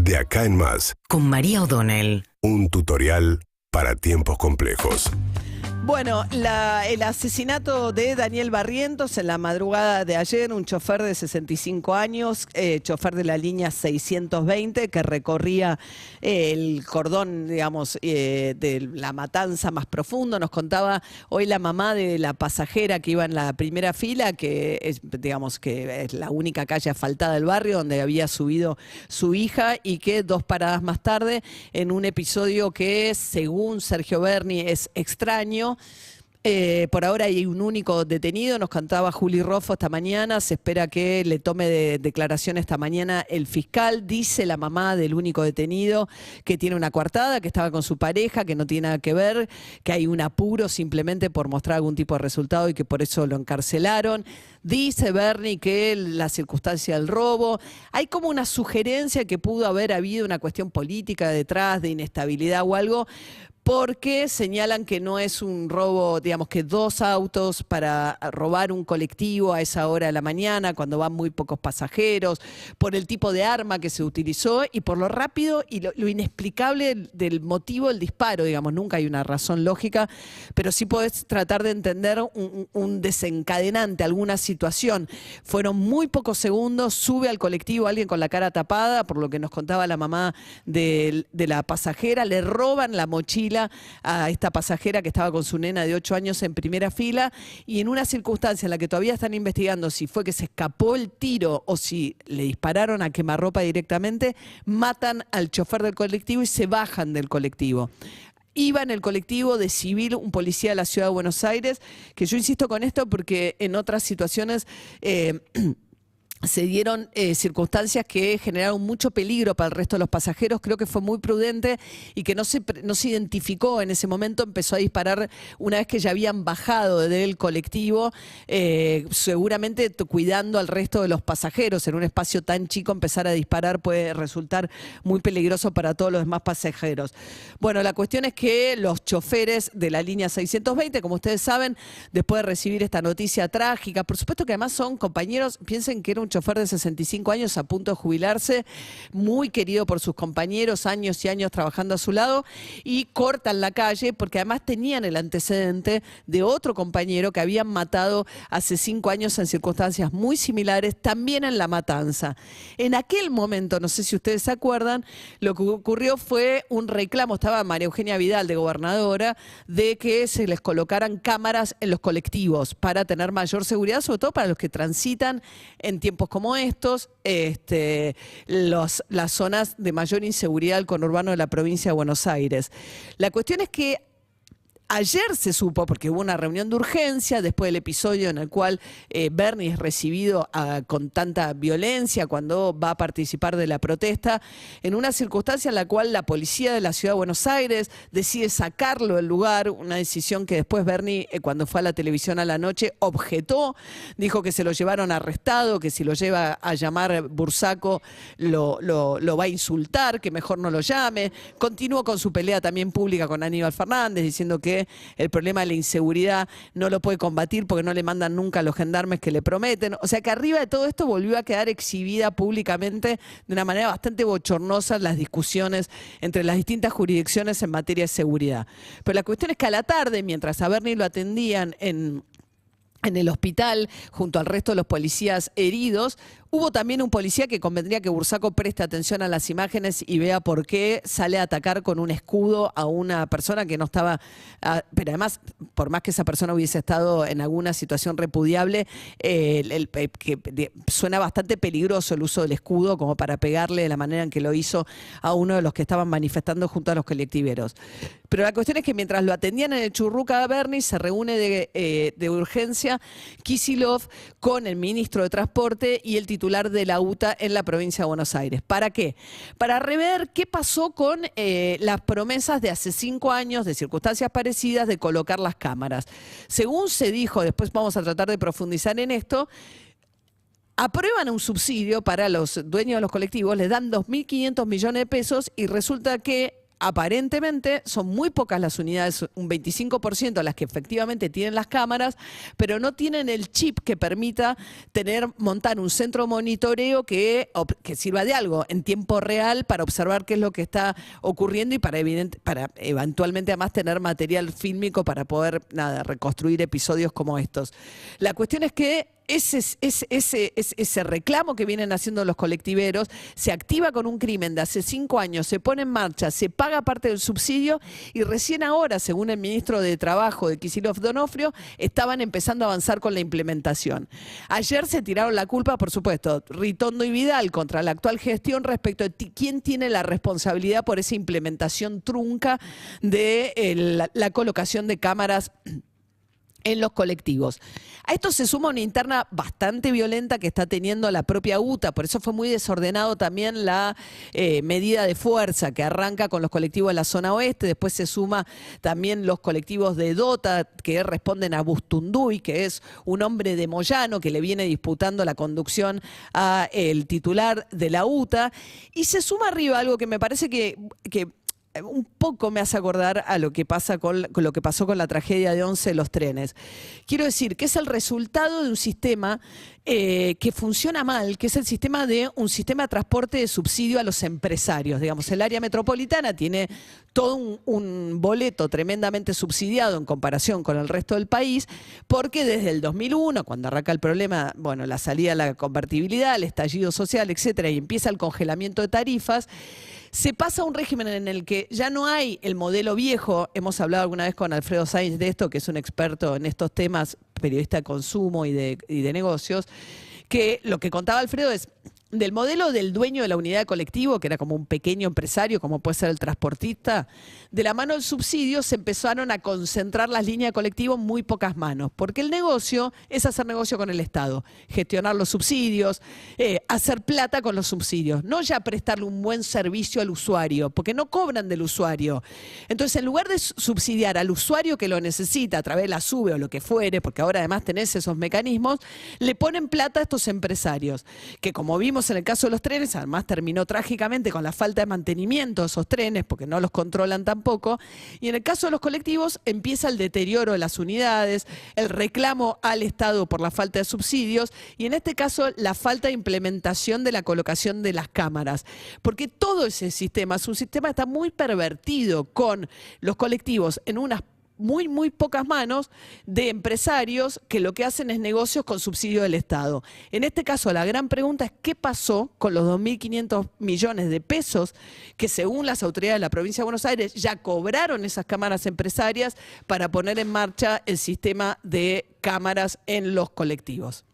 De acá en más. Con María O'Donnell. Un tutorial para tiempos complejos. Bueno, el asesinato de Daniel Barrientos en la madrugada de ayer, un chofer de 65 años, chofer de la línea 620 que recorría el cordón, digamos, de la matanza más profundo. Nos contaba hoy la mamá de la pasajera que iba en la primera fila, que es, digamos, que es la única calle asfaltada del barrio donde había subido su hija y que 2 paradas más tarde, en un episodio que, según Sergio Berni, es extraño. Por ahora hay un único detenido, nos contaba Juli Roffo esta mañana, se espera que le tome declaración esta mañana el fiscal. Dice la mamá del único detenido que tiene una coartada, que estaba con su pareja, que no tiene nada que ver, que hay un apuro simplemente por mostrar algún tipo de resultado y que por eso lo encarcelaron. Dice Berni que la circunstancia del robo, hay como una sugerencia que pudo haber habido una cuestión política detrás, de inestabilidad o algo, porque señalan que no es un robo, digamos, que 2 autos para robar un colectivo a esa hora de la mañana, cuando van muy pocos pasajeros, por el tipo de arma que se utilizó y por lo rápido y lo inexplicable del motivo del disparo, digamos. Nunca hay una razón lógica, pero sí podés tratar de entender un desencadenante, alguna situación. Fueron muy pocos segundos, sube al colectivo alguien con la cara tapada, por lo que nos contaba la mamá de la pasajera, le roban la mochila a esta pasajera que estaba con su nena de 8 años en primera fila, y en una circunstancia en la que todavía están investigando si fue que se escapó el tiro o si le dispararon a quemarropa directamente, matan al chofer del colectivo y se bajan del colectivo. Iba en el colectivo de civil un policía de la ciudad de Buenos Aires, que yo insisto con esto porque en otras situaciones se dieron circunstancias que generaron mucho peligro para el resto de los pasajeros. Creo que fue muy prudente y que no se identificó en ese momento. Empezó a disparar una vez que ya habían bajado del colectivo, seguramente cuidando al resto de los pasajeros. En un espacio tan chico empezar a disparar puede resultar muy peligroso para todos los demás pasajeros. Bueno, la cuestión es que los choferes de la línea 620, como ustedes saben, después de recibir esta noticia trágica, por supuesto que además son compañeros, piensen que era un chofer de 65 años a punto de jubilarse, muy querido por sus compañeros, años y años trabajando a su lado, y cortan la calle porque además tenían el antecedente de otro compañero que habían matado hace 5 años en circunstancias muy similares, también en La Matanza. En aquel momento, no sé si ustedes se acuerdan, lo que ocurrió fue un reclamo, estaba María Eugenia Vidal de gobernadora, de que se les colocaran cámaras en los colectivos para tener mayor seguridad, sobre todo para los que transitan en tiempos como estos, las zonas de mayor inseguridad del conurbano de la provincia de Buenos Aires. La cuestión es que ayer se supo, porque hubo una reunión de urgencia después del episodio en el cual Berni es recibido con tanta violencia cuando va a participar de la protesta, en una circunstancia en la cual la policía de la ciudad de Buenos Aires decide sacarlo del lugar, una decisión que después Berni, cuando fue a la televisión a la noche, objetó, dijo que se lo llevaron arrestado, que si lo lleva a llamar Bursaco lo va a insultar, que mejor no lo llame. Continuó con su pelea también pública con Aníbal Fernández, diciendo que el problema de la inseguridad no lo puede combatir porque no le mandan nunca a los gendarmes que le prometen. O sea que arriba de todo esto volvió a quedar exhibida públicamente de una manera bastante bochornosa las discusiones entre las distintas jurisdicciones en materia de seguridad. Pero la cuestión es que a la tarde, mientras a Berni lo atendían en el hospital junto al resto de los policías heridos, hubo también un policía que convendría que Bursaco preste atención a las imágenes y vea por qué sale a atacar con un escudo a una persona que no estaba, pero además, por más que esa persona hubiese estado en alguna situación repudiable, suena bastante peligroso el uso del escudo como para pegarle de la manera en que lo hizo a uno de los que estaban manifestando junto a los colectiveros. Pero la cuestión es que mientras lo atendían en el Churruca de Berni, se reúne de urgencia Kicillof con el ministro de Transporte y el titular de la UTA en la provincia de Buenos Aires. ¿Para qué? Para rever qué pasó con las promesas de hace 5 años, de circunstancias parecidas, de colocar las cámaras. Según se dijo, después vamos a tratar de profundizar en esto, aprueban un subsidio para los dueños de los colectivos, les dan 2.500 millones de pesos y resulta que aparentemente son muy pocas las unidades, un 25% las que efectivamente tienen las cámaras, pero no tienen el chip que permita montar un centro de monitoreo que sirva de algo en tiempo real para observar qué es lo que está ocurriendo y para eventualmente además tener material fílmico para poder reconstruir episodios como estos. La cuestión es que ese reclamo que vienen haciendo los colectiveros se activa con un crimen de hace 5 años, se pone en marcha, se paga parte del subsidio y recién ahora, según el ministro de Trabajo de Kicillof D'Onofrio, estaban empezando a avanzar con la implementación. Ayer se tiraron la culpa, por supuesto, Ritondo y Vidal contra la actual gestión respecto de quién tiene la responsabilidad por esa implementación trunca de la colocación de cámaras en los colectivos. A esto se suma una interna bastante violenta que está teniendo la propia UTA, por eso fue muy desordenado también la medida de fuerza que arranca con los colectivos de la zona oeste, después se suma también los colectivos de Dota que responden a Bustunduy, que es un hombre de Moyano que le viene disputando la conducción a el titular de la UTA, y se suma arriba algo que me parece que un poco me hace acordar a lo que pasó con la tragedia de Once de los trenes. Quiero decir que es el resultado de un sistema que funciona mal, que es el sistema de transporte de subsidio a los empresarios. Digamos, el área metropolitana tiene todo un boleto tremendamente subsidiado en comparación con el resto del país, porque desde el 2001, cuando arranca el problema, bueno, la salida de la convertibilidad, el estallido social, etcétera, y empieza el congelamiento de tarifas, se pasa a un régimen en el que ya no hay el modelo viejo. Hemos hablado alguna vez con Alfredo Sainz de esto, que es un experto en estos temas, periodista de consumo y de negocios, que lo que contaba Alfredo es del modelo del dueño de la unidad de colectivo, que era como un pequeño empresario, como puede ser el transportista. De la mano del subsidio se empezaron a concentrar las líneas de colectivo en muy pocas manos, porque el negocio es hacer negocio con el Estado, gestionar los subsidios, hacer plata con los subsidios, no ya prestarle un buen servicio al usuario, porque no cobran del usuario. Entonces, en lugar de subsidiar al usuario que lo necesita a través de la SUBE o lo que fuere, porque ahora además tenés esos mecanismos, le ponen plata a estos empresarios, que como vimos en el caso de los trenes, además terminó trágicamente con la falta de mantenimiento de esos trenes, porque no los controlan tampoco, y en el caso de los colectivos empieza el deterioro de las unidades, el reclamo al Estado por la falta de subsidios, y en este caso la falta de implementación de la colocación de las cámaras, porque todo ese sistema es un sistema que está muy pervertido, con los colectivos en unas muy pocas manos de empresarios que lo que hacen es negocios con subsidio del Estado. En este caso, la gran pregunta es qué pasó con los 2.500 millones de pesos que, según las autoridades de la provincia de Buenos Aires, ya cobraron esas cámaras empresarias para poner en marcha el sistema de cámaras en los colectivos.